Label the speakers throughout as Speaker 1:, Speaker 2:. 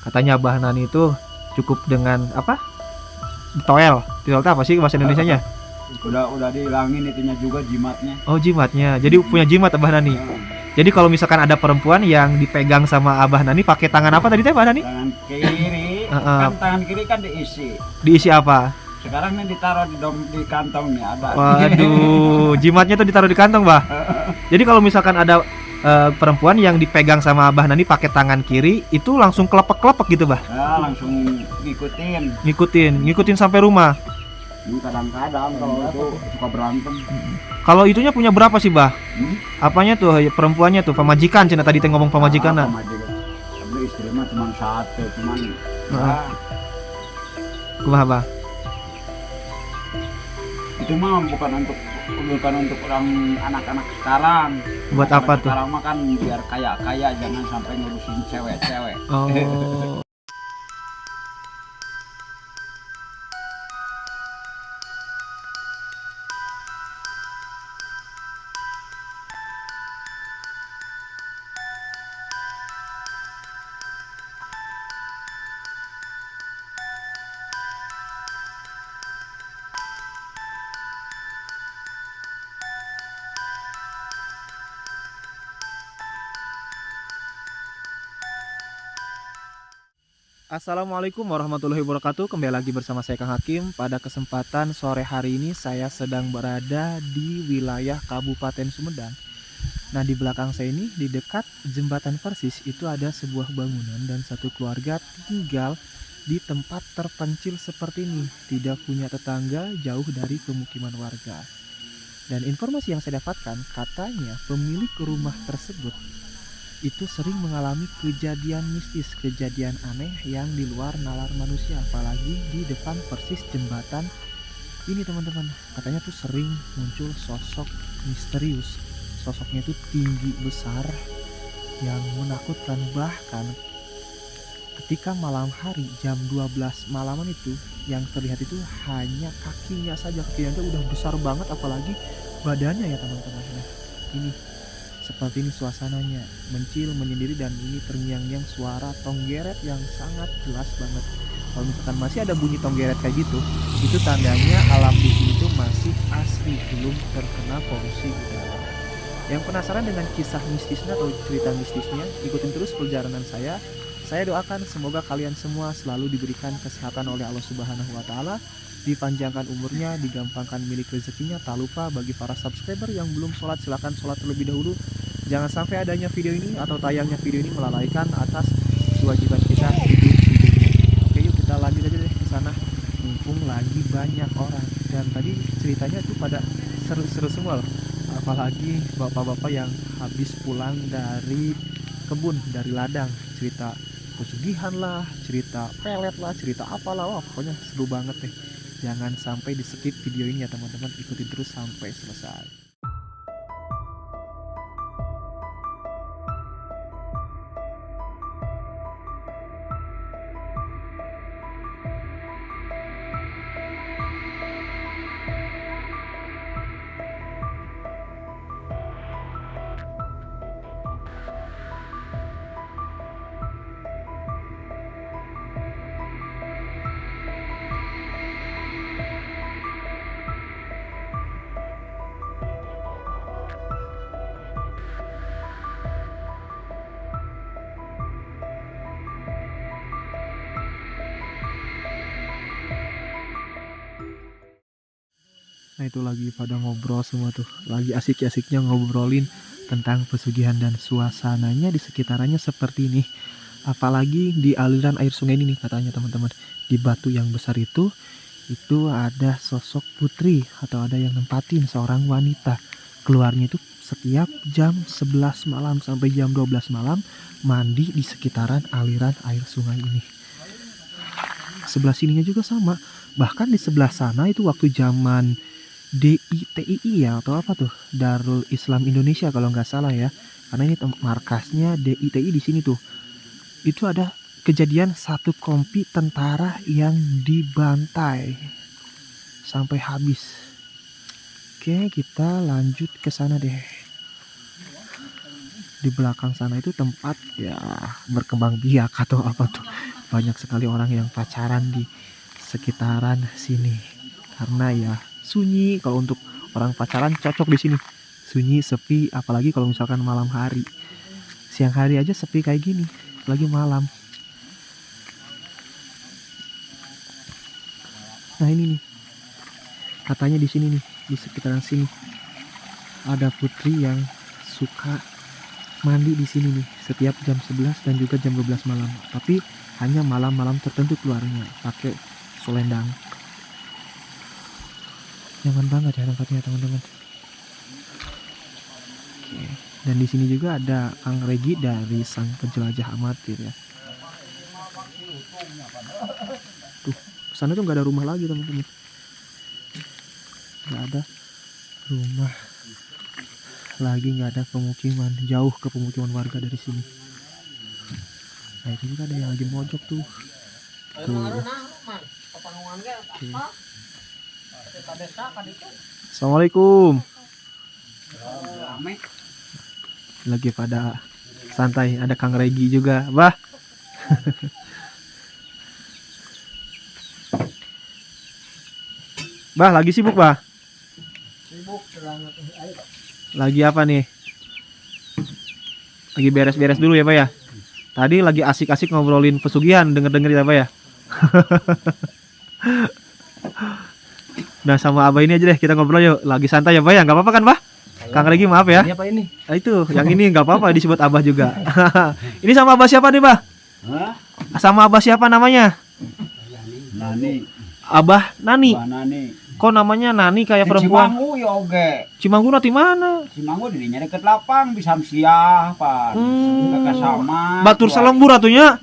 Speaker 1: Katanya Abah Nani itu cukup dengan apa? Toel. Toel itu apa sih bahasa Indonesianya?
Speaker 2: Udah dihilangin itunya juga jimatnya.
Speaker 1: Oh, jimatnya. Jadi punya jimat Abah Nani. Jadi kalau misalkan ada perempuan yang dipegang sama Abah Nani pakai tangan apa tadi teh Abah Nani?
Speaker 2: Tangan kiri, kan tangan kiri kan diisi.
Speaker 1: Diisi apa?
Speaker 2: Sekarang nih ditaruh di kantong nih ada.
Speaker 1: Waduh, jimatnya tuh ditaruh di kantong, Bah. Jadi kalau misalkan ada perempuan yang dipegang sama Abah Nani pakai tangan kiri, itu langsung kelepek-kelepek gitu, Bah.
Speaker 2: Ya, langsung
Speaker 1: Ngikutin sampai rumah.
Speaker 2: Kadang-kadang kalau itu suka berantem.
Speaker 1: Kalau itunya punya berapa sih, Bah? Apanya tuh perempuannya tuh pemajikan, cina tadi teh ngomong pemajikan nah.
Speaker 2: Tapi istri mah cuma satu, cuman
Speaker 1: Kumaha, Bah?
Speaker 2: Itu mah bukan untuk orang anak-anak sekarang.
Speaker 1: Buat apa tuh?
Speaker 2: Sekarang mah kan biar kaya-kaya, jangan sampai ngurusin cewek-cewek.
Speaker 1: Oh. Assalamualaikum warahmatullahi wabarakatuh. Kembali lagi bersama saya Kang Hakim. Pada kesempatan sore hari ini saya sedang berada di wilayah Kabupaten Sumedang. Nah, di belakang saya ini di dekat jembatan Persis itu ada sebuah bangunan dan satu keluarga tinggal di tempat terpencil seperti ini, tidak punya tetangga, jauh dari pemukiman warga. Dan informasi yang saya dapatkan, katanya pemilik rumah tersebut itu sering mengalami kejadian mistis, kejadian aneh yang di luar nalar manusia, apalagi di depan persis jembatan ini teman-teman. Katanya tuh sering muncul sosok misterius, sosoknya itu tinggi besar yang menakutkan. Bahkan ketika malam hari jam 12 malaman itu yang terlihat itu hanya kakinya saja, kakinya itu udah besar banget, apalagi badannya ya teman-teman. Nah, ini seperti ini suasananya, mencil, menyendiri, dan ini terngiang-ngiang suara tonggeret yang sangat jelas banget. Kalau misalkan masih ada bunyi tonggeret kayak gitu, itu tandanya alam di sini tuh masih asli, belum terkena polusi udara. Yang penasaran dengan kisah mistisnya atau cerita mistisnya, ikutin terus perjalanan saya. Saya doakan semoga kalian semua selalu diberikan kesehatan oleh Allah Subhanahu wa Ta'ala, dipanjangkan umurnya, digampangkan milik rezekinya. Tak lupa bagi para subscriber yang belum sholat, silahkan sholat terlebih dahulu. Jangan sampai adanya video ini atau tayangnya video ini melalaikan atas kewajiban kita hidup di dunia. Oke, yuk kita lanjut aja deh ke sana. Mumpung lagi banyak orang, dan tadi ceritanya tuh pada seru-seru semua loh. Apalagi bapak-bapak yang habis pulang dari kebun, dari ladang, cerita pesugihan lah, cerita pelet lah, cerita apalah, wah pokoknya seru banget deh. Jangan sampai di skip video ini ya teman-teman, ikutin terus sampai selesai. Nah, itu lagi pada ngobrol semua tuh, lagi asik-asiknya ngobrolin tentang pesugihan, dan suasananya di sekitarannya seperti ini. Apalagi di aliran air sungai ini nih, katanya teman-teman, di batu yang besar itu ada sosok putri atau ada yang nempatin seorang wanita. Keluarnya itu setiap jam 11 malam sampai jam 12 malam mandi di sekitaran aliran air sungai ini. Sebelah sininya juga sama. Bahkan di sebelah sana itu waktu zaman DITII ya, atau apa tuh, Darul Islam Indonesia kalau nggak salah ya, karena ini markasnya DITI di sini tuh. Itu ada kejadian satu kompi tentara yang dibantai sampai habis. Oke, kita lanjut ke sana deh. Di belakang sana itu tempat ya berkembang biak atau apa tuh, banyak sekali orang yang pacaran di sekitaran sini. Karena ya sunyi, kalau untuk orang pacaran cocok di sini. Sunyi, sepi, apalagi kalau misalkan malam hari. Siang hari aja sepi kayak gini, lagi malam. Nah ini nih, katanya di sini nih, di sekitaran sini ada putri yang suka mandi di sini nih setiap jam 11 dan juga jam 12 malam. Tapi hanya malam-malam tertentu keluarnya pakai selendang. Nyaman banget ya tempatnya teman-teman. Oke. Dan di sini juga ada Kang Regi dari Sang Penjelajah Amatir ya. Tuh, sana tuh nggak ada rumah lagi teman-teman. Nggak ada rumah lagi, nggak ada pemukiman, jauh ke pemukiman warga dari sini. Nah itu juga ada yang lagi mojok tuh. Tuh. Oke. Assalamualaikum. Lagi pada santai, ada Kang Regi juga, bah. Bah, lagi sibuk, bah? Lagi apa nih? Lagi beres-beres dulu ya, bah ya? Tadi lagi asik-asik ngobrolin pesugihan, denger-denger ya, bah ya? Nah sama Abah ini aja deh kita ngobrol yuk. Lagi santai ya, bah ya? Gak apa-apa kan, bah? Kang Regi maaf ya.
Speaker 2: Ini apa ini?
Speaker 1: Nah, itu, yang ini nggak apa-apa disebut Abah juga. Ini sama Abah siapa nih, bah?
Speaker 2: Hah?
Speaker 1: Sama Abah siapa namanya?
Speaker 2: Nani.
Speaker 1: Abah Nani.
Speaker 2: Mbak Nani.
Speaker 1: Kok namanya Nani kayak perempuan?
Speaker 2: Cimanggu ya oge.
Speaker 1: Cimanggu nanti mana?
Speaker 2: Cimanggu dirinya deket lapang bisa siah pan. Kakak sama.
Speaker 1: Batur Salembur atunya.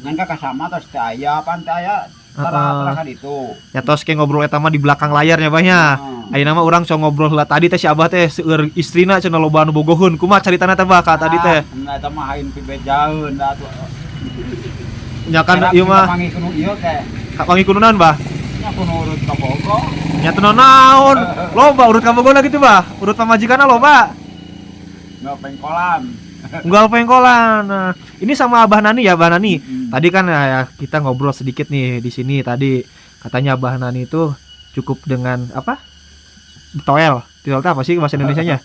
Speaker 2: Yang kakak sama terus teh aya pan teh aya. Tara itu.
Speaker 1: Ya tos kayak ngobrol eta mah di belakang layarnya banyak. Ayeuna mah urang sok ngobrol lah tadi teh si Abah teh seueur istrina cenah loba anu bogoheun. Kumaha caritana teh Bah ka tadi teh?
Speaker 2: Enggak eta mah hain pibejaeun da tuh.
Speaker 1: Nya kan ieu mah
Speaker 2: panggil kuno ieu teh.
Speaker 1: panggil kununan Bah.
Speaker 2: Nya kuno urut ka Bogor.
Speaker 1: Nya teu naon. Loba urut ka Bogor gitu Bah. Urut pamajikanna loba.
Speaker 2: Enggak pengkolan.
Speaker 1: Unggal pengkolan. Nah, ini sama Abah Nani ya, Abah Nani. Tadi kan ya kita ngobrol sedikit nih di sini tadi katanya Abah Nani itu cukup dengan apa? Toel. Toel itu apa sih bahasa Indonesianya?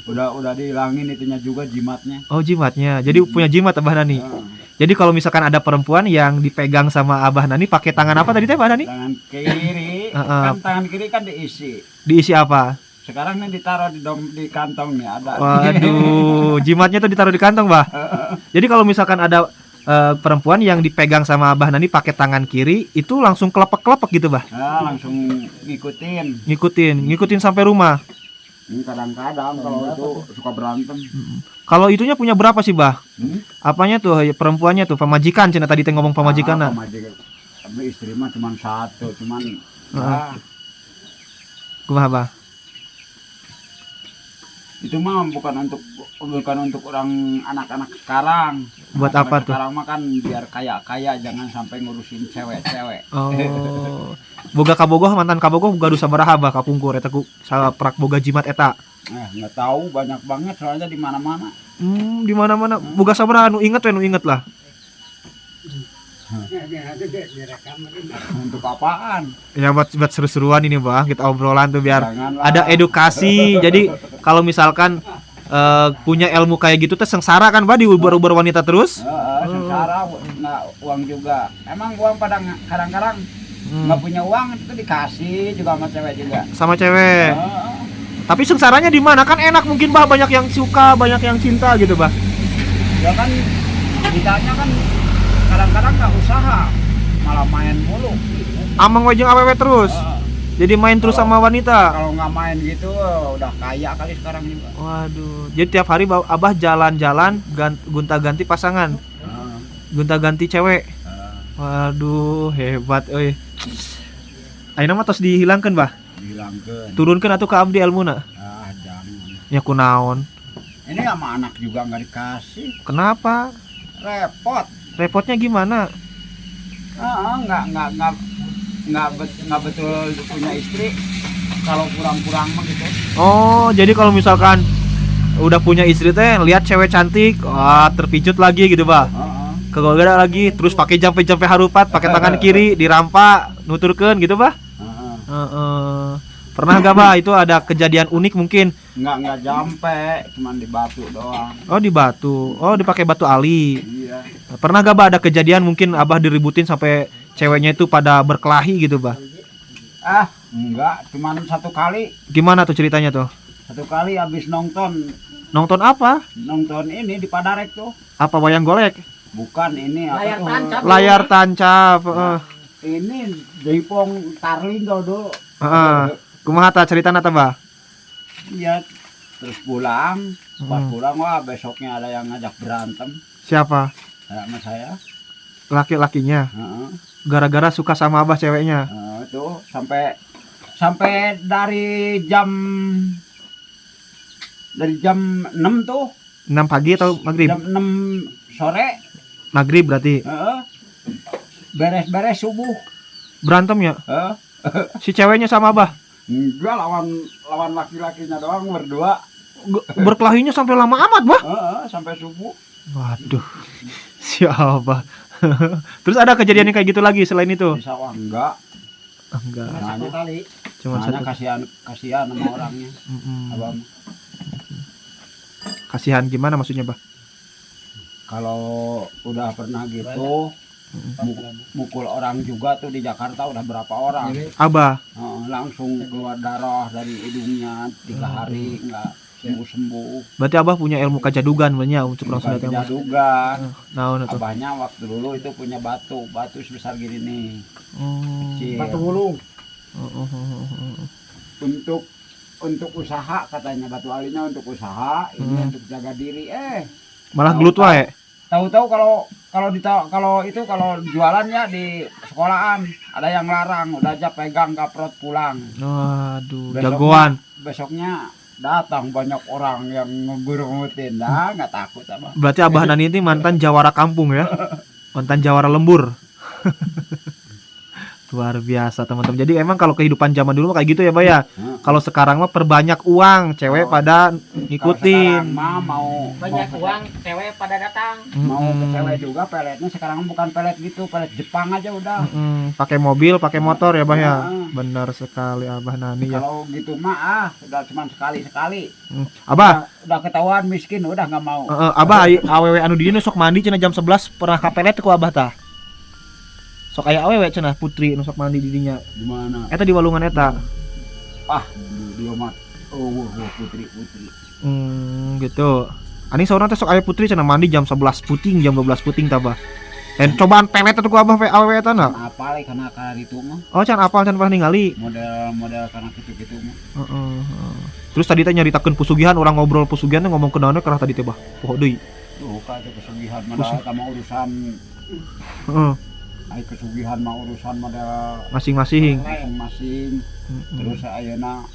Speaker 2: Udah dihilangin itunya juga jimatnya.
Speaker 1: Oh, jimatnya. Jadi punya jimat Abah Nani. Jadi kalau misalkan ada perempuan yang dipegang sama Abah Nani pakai tangan apa tadi teh Abah Nani?
Speaker 2: Tangan kiri. Kan tangan kiri kan diisi.
Speaker 1: Diisi apa?
Speaker 2: Sekarang nih ditaruh di kantongnya ada.
Speaker 1: Waduh, jimatnya tuh ditaruh di kantong, Bah. Jadi kalau misalkan ada perempuan yang dipegang sama Abah Nani pakai tangan kiri, itu langsung kelepek-kelepek gitu, Bah.
Speaker 2: Nah, langsung
Speaker 1: Ngikutin sampai rumah.
Speaker 2: Ini kadang-kadang kalau itu suka berantem.
Speaker 1: Kalau itunya punya berapa sih, Bah? Apanya tuh perempuannya tuh pemajikan, cina tadi teh ngomong pemajikan.
Speaker 2: Tapi istri mah cuma satu,
Speaker 1: Kumaha, Bah?
Speaker 2: Itu mah bukan untuk orang anak-anak sekarang.
Speaker 1: Buat
Speaker 2: Anak
Speaker 1: apa tuh?
Speaker 2: Sekarang mah kan biar kaya jangan sampai ngurusin cewek-cewek.
Speaker 1: Oh. Boga kabogoh mantan kabogoh gaduh sabaraha Bah kapungkur eta ku saprak boga jimat eta.
Speaker 2: Nggak tahu banyak banget soalnya di mana-mana.
Speaker 1: Di mana-mana boga sabaraha nu inget lah.
Speaker 2: Untuk apaan?
Speaker 1: Ya buat seru-seruan ini Bang, kita obrolan tuh biar
Speaker 2: Janganlah.
Speaker 1: ada edukasi. Jadi kalau misalkan punya ilmu kayak gitu teh sengsara kan Bah diuber-uber wanita terus.
Speaker 2: Sengsara nggak uang juga. Emang uang pada kadang-kadang nggak punya uang itu dikasih juga sama cewek juga.
Speaker 1: Sama cewek. Tapi sengsaranya di mana? Kan enak mungkin Bah, banyak yang suka, banyak yang cinta gitu Bah.
Speaker 2: Ya kan ditanya kan kadang-kadang nggak usaha malah main mulu.
Speaker 1: Amang wajeng awewe terus. Jadi main terus sama wanita.
Speaker 2: Kalau nggak main gitu udah kaya kali sekarang juga.
Speaker 1: Waduh. Jadi tiap hari Abah jalan-jalan gonta-ganti pasangan. Gonta-ganti cewek. Waduh, hebat euy. Ayeuna mah tos dihilangkeun, Bah.
Speaker 2: Dihilangkeun.
Speaker 1: Turunkeun atuh ka abdi ilmuna.
Speaker 2: Jangan.
Speaker 1: Ya kunaon?
Speaker 2: Ini sama anak juga nggak dikasih.
Speaker 1: Kenapa?
Speaker 2: Repot.
Speaker 1: Repotnya gimana?
Speaker 2: Nggak betul punya istri. Kalau kurang-kurang mah gitu.
Speaker 1: Oh, jadi kalau misalkan udah punya istri teh lihat cewek cantik, wah terpicut lagi gitu, Bah. kegogada lagi terus pakai jampe harupat pakai tangan kiri dirampa nuturkeun gitu bah. Pernah gak bah itu ada kejadian unik mungkin?
Speaker 2: Enggak jampe, cuman di batu doang.
Speaker 1: Oh di batu, oh dipakai batu ali.
Speaker 2: Iya.
Speaker 1: Pernah gak bah ada kejadian mungkin abah diributin sampai ceweknya itu pada berkelahi gitu bah?
Speaker 2: Enggak, cuman satu kali.
Speaker 1: Gimana tuh ceritanya tuh?
Speaker 2: Satu kali habis nonton
Speaker 1: Apa?
Speaker 2: Nonton ini di Padarek tuh.
Speaker 1: Apa wayang golek?
Speaker 2: Bukan ini apa
Speaker 3: Layar
Speaker 2: tuh?
Speaker 3: tancap.
Speaker 1: Layar tancap.
Speaker 2: Ini Jaipong Tarlinggo dulu.
Speaker 1: Kumaha ta ceritana teh bah?
Speaker 2: Iya, terus pulang. Pas pulang wah besoknya ada yang ngajak berantem
Speaker 1: Siapa?
Speaker 2: sama saya.
Speaker 1: Laki-lakinya. Gara-gara suka sama abah ceweknya.
Speaker 2: Tuh sampai dari jam 6 tuh.
Speaker 1: 6 pagi atau maghrib?
Speaker 2: Jam 6 sore.
Speaker 1: Maghrib berarti.
Speaker 2: Beres-beres subuh.
Speaker 1: Berantem ya? Si ceweknya sama abah?
Speaker 2: Enggak, lawan laki-lakinya doang berdua.
Speaker 1: Berkelahinya sampai lama amat bah?
Speaker 2: Sampai subuh.
Speaker 1: Waduh. Siapa? Terus ada kejadian yang kayak gitu lagi selain itu?
Speaker 2: Di sawah enggak.
Speaker 1: Enggak.
Speaker 3: Satu kali.
Speaker 1: Cuma
Speaker 2: Makanya
Speaker 1: satu.
Speaker 2: kasihan sama orangnya. Abang.
Speaker 1: Kasihan gimana maksudnya bah?
Speaker 2: Kalau udah pernah gitu mukul orang juga tuh di Jakarta udah berapa orang.
Speaker 1: Abah.
Speaker 2: Langsung keluar darah dari hidungnya 3 hari nggak sembuh-sembuh.
Speaker 1: Berarti abah punya ilmu kajadugan banyak untuk langsung
Speaker 2: Bukan
Speaker 1: datang.
Speaker 2: jadugan.
Speaker 1: Nah, itu.
Speaker 2: Abahnya waktu dulu itu punya batu sebesar gini nih. Kecil.
Speaker 3: Batu gulung.
Speaker 2: Untuk usaha katanya, batu alinya untuk usaha, ini untuk jaga diri.
Speaker 1: Malah gelut wae.
Speaker 2: Tahu-tahu kalau jualannya di sekolahan ada yang larang, udah aja pegang kaprot pulang.
Speaker 1: Waduh,
Speaker 2: Besoknya-
Speaker 1: jagoan.
Speaker 2: Besoknya datang banyak orang yang ngegurutin, nggak takut apa.
Speaker 1: Berarti abah Nani ini mantan jawara kampung ya. Mantan jawara lembur. Luar biasa teman-teman. Jadi emang kalau kehidupan zaman dulu mah kayak gitu ya, Bay ya. Kalau sekarang mah perbanyak uang, cewek pada ngikutin.
Speaker 2: Kalau sekarang mah mau
Speaker 3: Banyak uang, cewek pada datang.
Speaker 2: mau ke cewek juga peletnya sekarang bukan pelet gitu, pelet Jepang aja udah.
Speaker 1: Pakai mobil, pakai motor ya, Bah ya.
Speaker 2: Nah.
Speaker 1: Benar sekali Abah Nani ya.
Speaker 2: Kalau gitu mah udah cuma sekali-sekali.
Speaker 1: Abah,
Speaker 2: Udah ketahuan miskin udah nggak mau.
Speaker 1: Abah awewe anu di dieu sok mandi cenah jam 11 pernah kapelet ku Abah tah. Sok aya awewe cenah putri nu sok mandi di dinya.
Speaker 2: Gimana?
Speaker 1: Eta di walungan eta.
Speaker 2: Dia mah putri.
Speaker 1: Gitu. Ani saurna teh sok aya putri cenah mandi jam 11 puting, jam 12 puting tah Bah. Cobaan pelet atuh ku Abah awewe eta na.
Speaker 2: Apa karena itu mah
Speaker 1: Oh can apal can pernah ningali.
Speaker 2: model karena gitu mah.
Speaker 1: Terus tadi teh nyaritakeun pesugihan, orang ngobrol pesugihan teh ngomong kenaonnya karena tadi teh Bah. Poho deui.
Speaker 2: Tuh ka itu kesugihan modal sama urusan kesugihan mah urusan model
Speaker 1: Masing-masing.
Speaker 2: masing-masing. Terus ayeuna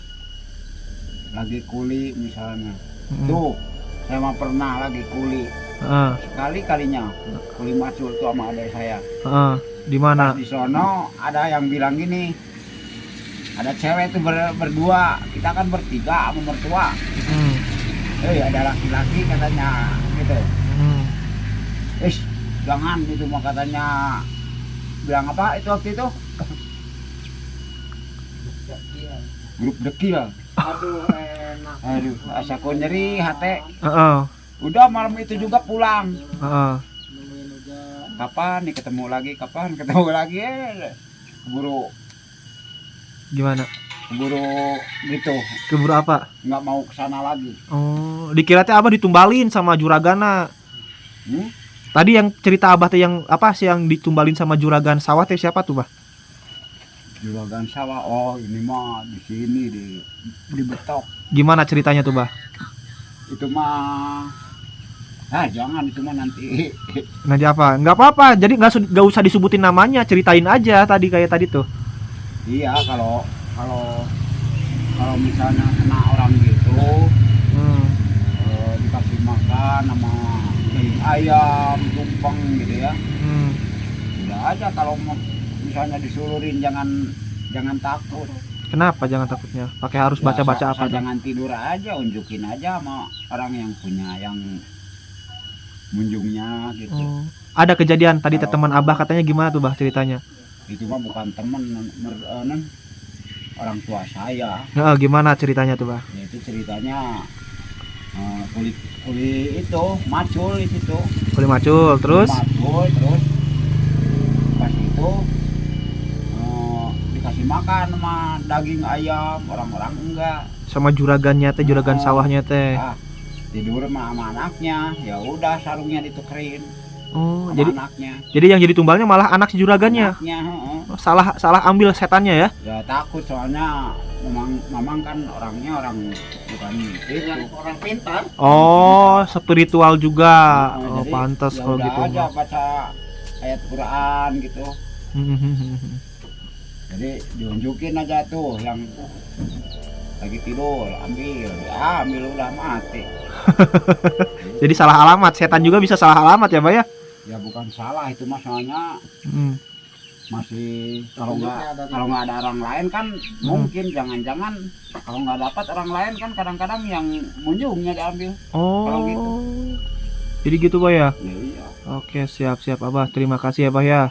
Speaker 2: lagi kuli misalnya. Tuh, saya mah pernah lagi kuli. Sekali-kalinya kuli macul tuh sama adik saya.
Speaker 1: Di mana?
Speaker 2: Di sono ada yang bilang gini. Ada cewek tuh berdua, kita kan bertiga sama mertua. Ada laki-laki katanya gitu. Jangan itu mah katanya. Bilang apa itu waktu itu? Grup dekil.
Speaker 3: Aduh, enak.
Speaker 2: Aduh, asa ko nyeri hate.
Speaker 1: Udah
Speaker 2: Malam itu juga pulang.
Speaker 3: Nemuin juga.
Speaker 2: Kapan nih ketemu lagi? Keburu
Speaker 1: Gimana?
Speaker 2: gitu.
Speaker 1: Keburu apa?
Speaker 2: Nggak mau kesana lagi.
Speaker 1: Oh, dikira teh Abah ditumbalin sama juragana. Tadi yang cerita Abah teh yang apa sih yang ditumbalin sama juragan sawah teh siapa tuh, Bah?
Speaker 2: Juragan sawah. Oh, ini mah di sini di betok.
Speaker 1: Gimana ceritanya tuh, Bah?
Speaker 2: Itu mah jangan itu mah nanti.
Speaker 1: Nanti apa? Nggak apa-apa. Jadi nggak usah disebutin namanya, ceritain aja tadi kayak tadi tuh.
Speaker 2: Iya, kalau misalnya kena orang gitu, dikasih makan sama daging ayam, tumpeng gitu ya. Udah aja kalau misalnya disuruhin jangan takut.
Speaker 1: Kenapa jangan takutnya? Pakai harus baca-baca apa?
Speaker 2: Jangan tidur aja, unjukin aja sama orang yang punya, yang munjungnya gitu.
Speaker 1: Oh. Ada kejadian tadi teman abah katanya gimana tuh bah ceritanya?
Speaker 2: Itu mah bukan temen orang tua saya.
Speaker 1: Nah, gimana ceritanya tuh bah?
Speaker 2: Ya, itu ceritanya kulit itu macul di situ.
Speaker 1: Kulit macul terus?
Speaker 2: Macul terus pas itu dikasih makan sama daging ayam, orang-orang enggak.
Speaker 1: Sama juragannya teh, juragan sawahnya teh.
Speaker 2: Tidur sama anaknya, ya udah sarungnya ditukerin
Speaker 1: Oh,
Speaker 2: sama anaknya.
Speaker 1: jadi yang jadi tumbalnya malah anak si juragannya.
Speaker 2: Anaknya,
Speaker 1: Oh, salah ambil setannya ya?
Speaker 2: ya takut soalnya memang kan orangnya orang bukan itu.
Speaker 3: Orang pintar.
Speaker 1: Oh, spiritual juga. Oh,
Speaker 2: Jadi,
Speaker 1: pantas
Speaker 2: ya
Speaker 1: kalau
Speaker 2: udah
Speaker 1: gitu.
Speaker 2: aja baca ayat Quran gitu. Jadi diunjukin aja tuh yang lagi tidur, ambil udah mati.
Speaker 1: Jadi salah alamat, setan juga bisa salah alamat ya, Pak ya?
Speaker 2: Ya bukan salah itu masalahnya
Speaker 1: Hmm.
Speaker 2: masih kalau nggak ada orang lain kan mungkin jangan-jangan kalau nggak dapat orang lain kan kadang-kadang yang munjungnya diambil.
Speaker 1: Oh.
Speaker 2: Kalau gitu.
Speaker 1: Jadi gitu, Pak ya?
Speaker 2: Ya iya.
Speaker 1: Oke, siap Abah. Terima kasih ya, Pak ya.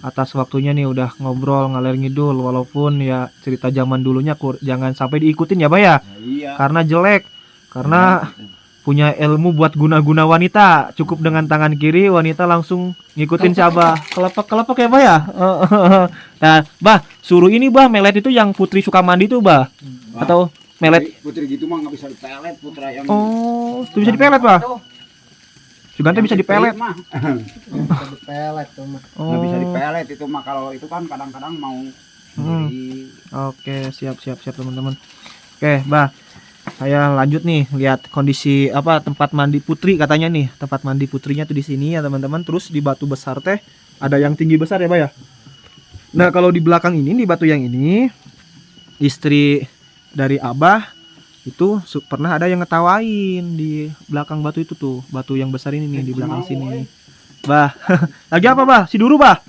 Speaker 1: Atas waktunya nih udah ngobrol ngalir ngidul walaupun ya cerita zaman dulunya jangan sampai diikutin ya, Pak ya.
Speaker 2: Ya, iya.
Speaker 1: Karena jelek. Karena punya ilmu buat guna-guna wanita. Cukup dengan tangan kiri wanita langsung ngikutin si Abah. Kelepek ya, Bah ya. Nah, Bah, suruh ini Bah, melet itu yang Putri Sukamandi tuh, Bah. Atau melet.
Speaker 2: Putri gitu mah nggak bisa dipelet, putra yang
Speaker 1: Oh, itu bisa dipelet, Bah. Sugante bisa dipelet.
Speaker 2: mah.
Speaker 3: Bisa dipelet tuh mah.
Speaker 2: Nggak bisa
Speaker 1: Oh.
Speaker 2: dipelet itu mah, kalau itu kan kadang-kadang mau beli.
Speaker 1: Oke, siap teman-teman. Oke, Bah. Saya lanjut nih lihat kondisi tempat mandi Putri katanya nih. Tempat mandi putrinya tuh di sini ya, teman-teman. Terus di batu besar teh ada yang tinggi besar ya, Bah ya. Nah, kalau di belakang ini di batu yang ini istri dari Abah itu pernah ada yang ngetawain di belakang batu itu tuh. Batu yang besar ini nih di belakang sini. Bah, lagi apa, Bah? Si Duru, Bah?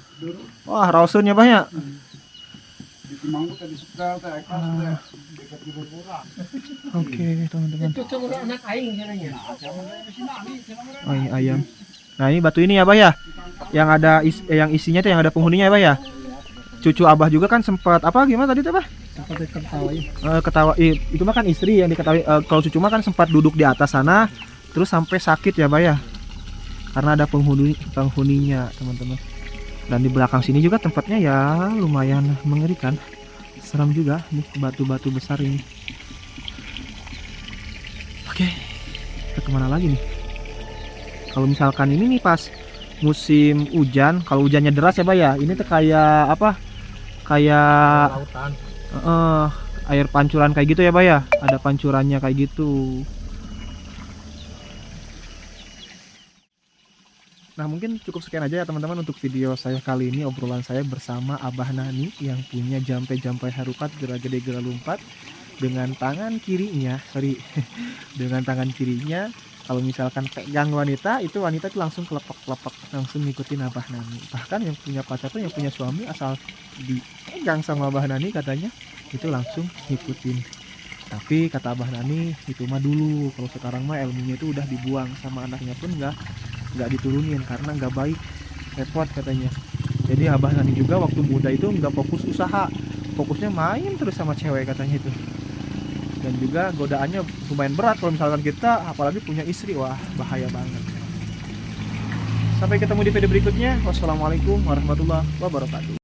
Speaker 1: Wah, rausennya Bah ya. Oke, teman-teman.
Speaker 3: Itu cuma anak aing caranya.
Speaker 1: Oh, iya, ayam. Nah, ini batu ini ya, Bah ya. Yang ada yang isinya tuh yang ada penghuninya ya, Bah ya. Cucu Abah juga kan sempat gimana tadi tuh, Bah?
Speaker 3: Seperti ketawain.
Speaker 1: Ketawa itu mah kan istri yang diketahui. Kalau cucu mah kan sempat duduk di atas sana terus sampai sakit ya, Bah ya. Karena ada penghuninya, teman-teman. Dan di belakang sini juga tempatnya ya lumayan mengerikan. Seram juga nih batu-batu besar ini. Oke, kita kemana lagi nih? Kalau misalkan ini nih pas musim hujan, kalau hujannya deras ya, Bah ya. Ini tuh kayak kayak
Speaker 3: Lautan.
Speaker 1: air pancuran kayak gitu ya, Bah ya. Ada pancurannya kayak gitu. Nah, mungkin cukup sekian aja ya, teman-teman, untuk video saya kali ini. Obrolan saya bersama Abah Nani yang punya jampe-jampe harupat gera gede gera lumpat dengan tangan kirinya. Dengan tangan kirinya kalau misalkan pegang wanita, itu wanita itu langsung kelepek-kelepek, langsung ngikutin Abah Nani. Bahkan yang punya pacar tuh, yang punya suami, asal dipegang sama Abah Nani katanya itu langsung ngikutin. Tapi kata Abah Nani itu mah dulu, kalau sekarang mah ilmunya itu udah dibuang, sama anaknya pun nggak diturunin karena nggak baik, repot katanya. Jadi Abah Nani juga waktu muda itu nggak fokus usaha, fokusnya main terus sama cewek katanya itu. Dan juga godaannya lumayan berat kalau misalkan kita apalagi punya istri, wah bahaya banget. Sampai ketemu di video berikutnya. Wassalamualaikum warahmatullahi wabarakatuh.